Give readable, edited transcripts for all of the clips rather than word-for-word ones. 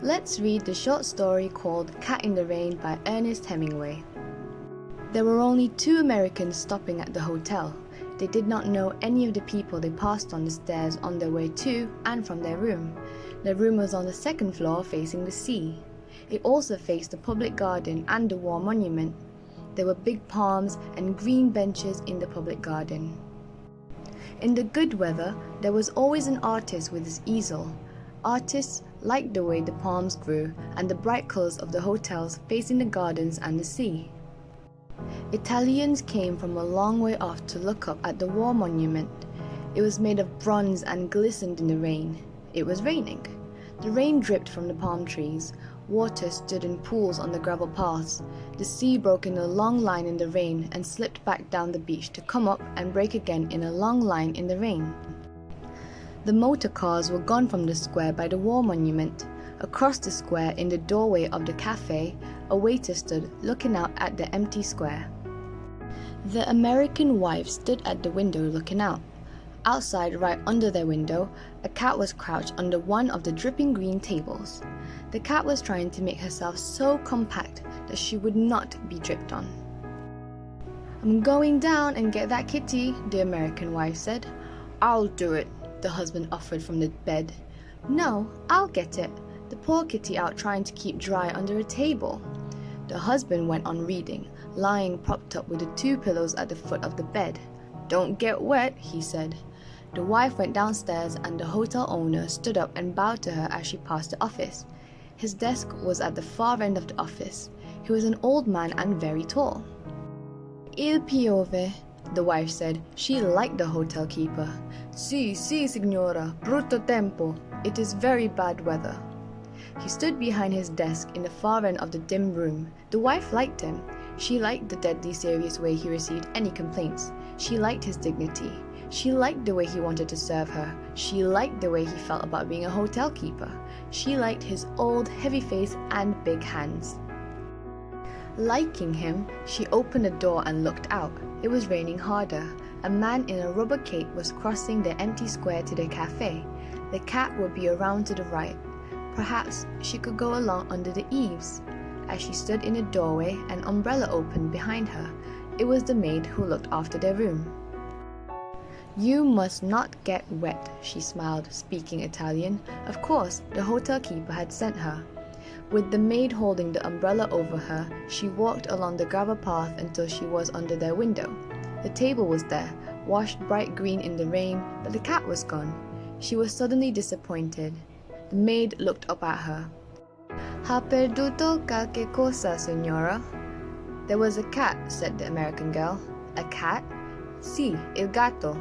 Let's read the short story called Cat in the Rain by Ernest Hemingway. There were only 2 Americans stopping at the hotel. They did not know any of the people they passed on the stairs on their way to and from their room. Their room was on the 2nd floor facing the sea. It also faced the public garden and the war monument. There were big palms and green benches in the public garden. In the good weather, there was always an artist with his easel. Artists liked the way the palms grew and the bright colors of the hotels facing the gardens and the sea. Italians came from a long way off to look up at the war monument. It was made of bronze and glistened in the rain. It was raining. The rain dripped from the palm trees. Water stood in pools on the gravel paths. The sea broke in a long line in the rain and slipped back down the beach to come up and break again in a long line in the rain. The motor cars were gone from the square by the war monument. Across the square, in the doorway of the cafe, a waiter stood looking out at the empty square. The American wife stood at the window looking out. Outside, right under their window, a cat was crouched under one of the dripping green tables. The cat was trying to make herself so compact that she would not be dripped on. "I'm going down and get that kitty," the American wife said. "I'll do it," the husband offered from the bed. "No, I'll get it. The poor kitty out trying to keep dry under a table." The husband went on reading, lying propped up with the 2 pillows at the foot of the bed. "Don't get wet," he said. The wife went downstairs and the hotel owner stood up and bowed to her as she passed the office. His desk was at the far end of the office. He was an old man and very tall. "Il piove," the wife said. She liked the hotel keeper. "Sì, signora, brutto tempo. It is very bad weather." He stood behind his desk in the far end of the dim room. The wife liked him. She liked the deadly serious way he received any complaints. She liked his dignity. She liked the way he wanted to serve her. She liked the way he felt about being a hotel keeper. She liked his old, heavy face and big hands. Liking him, she opened the door and looked out. It was raining harder. A man in a rubber cape was crossing the empty square to the cafe. The cat would be around to the right. Perhaps she could go along under the eaves. As she stood in the doorway, an umbrella opened behind her. It was the maid who looked after their room. "You must not get wet," she smiled, speaking Italian. Of course, the hotel keeper had sent her. With the maid holding the umbrella over her, she walked along the gravel path until she was under their window. The table was there, washed bright green in the rain, but the cat was gone. She was suddenly disappointed. The maid looked up at her. "Ha perduto qualche cosa, signora?" "There was a cat," said the American girl. "A cat?" "Sì, il gatto."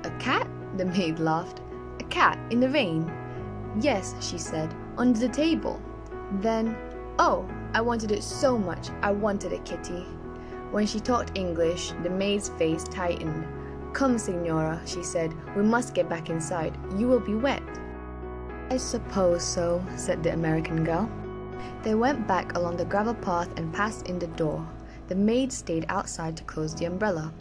"A cat?" the maid laughed. "A cat in the rain?" "Yes," she said, "under the table." Then, "Oh, I wanted it so much. I wanted a kitty." When she talked English, the maid's face tightened. "Come, signora," she said, "we must get back inside. You will be wet." "I suppose so," said the American girl. They went back along the gravel path and passed in the door. The maid stayed outside to close the umbrella.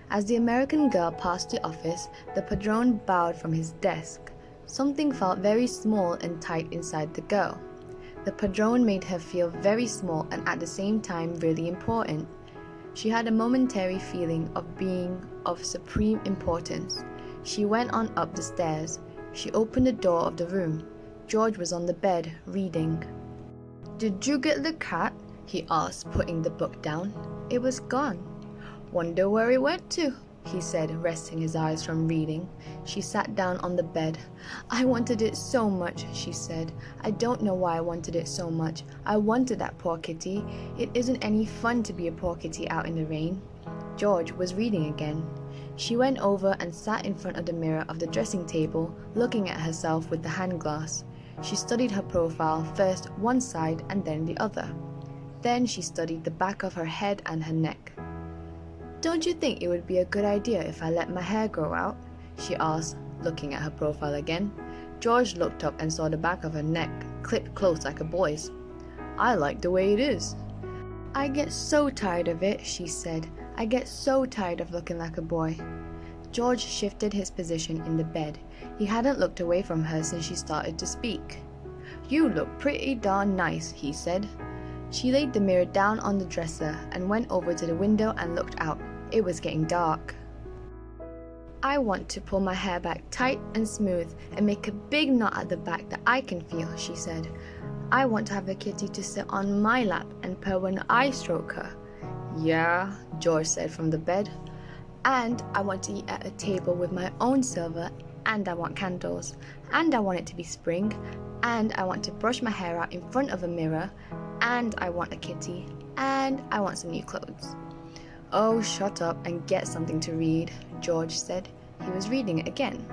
As the American girl passed the office, the padrone bowed from his desk. Something felt very small and tight inside the girl. The padrone made her feel very small and at the same time really important. She had a momentary feeling of being of supreme importance. She went on up the stairs. She opened the door of the room. George was on the bed, reading. "Did you get the cat?" he asked, putting the book down. "It was gone." "Wonder where it went to," he said, resting his eyes from reading. She sat down on the bed. "I wanted it so much," she said. "I don't know why I wanted it so much. I wanted that poor kitty. It isn't any fun to be a poor kitty out in the rain." George was reading again. She went over and sat in front of the mirror of the dressing table, looking at herself with the hand glass. She studied her profile, first one side and then the other. Then she studied the back of her head and her neck. "Don't you think it would be a good idea if I let my hair grow out?" she asked, looking at her profile again. George looked up and saw the back of her neck, clipped close like a boy's. "I like the way it is." "I get so tired of it," she said. "I get so tired of looking like a boy." George shifted his position in the bed. He hadn't looked away from her since she started to speak. "You look pretty darn nice," he said. She laid the mirror down on the dresser and went over to the window and looked out. It was getting dark. "I want to pull my hair back tight and smooth and make a big knot at the back that I can feel," she said. "I want to have a kitty to sit on my lap and purr when I stroke her." "Yeah," George said from the bed. "And I want to eat at a table with my own silver, and I want candles, and I want it to be spring, and I want to brush my hair out in front of a mirror, and I want a kitty, and I want some new clothes." "Oh, shut up and get something to read," George said. He was reading it again.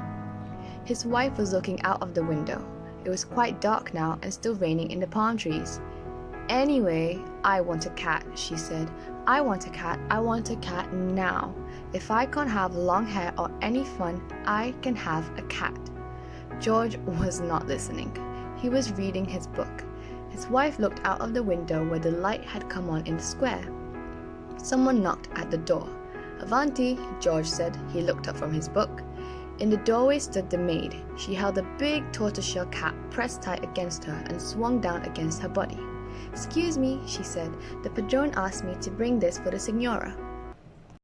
His wife was looking out of the window. It was quite dark now and still raining in the palm trees. "Anyway, I want a cat," she said. "I want a cat. I want a cat now. If I can't have long hair or any fun, I can have a cat." George was not listening. He was reading his book. His wife looked out of the window where the light had come on in the square. Someone knocked at the door. "Avanti," George said. He looked up from his book. In the doorway stood the maid. She held a big tortoiseshell cat pressed tight against her and swung down against her body. "Excuse me," she said. "The padrone asked me to bring this for the signora."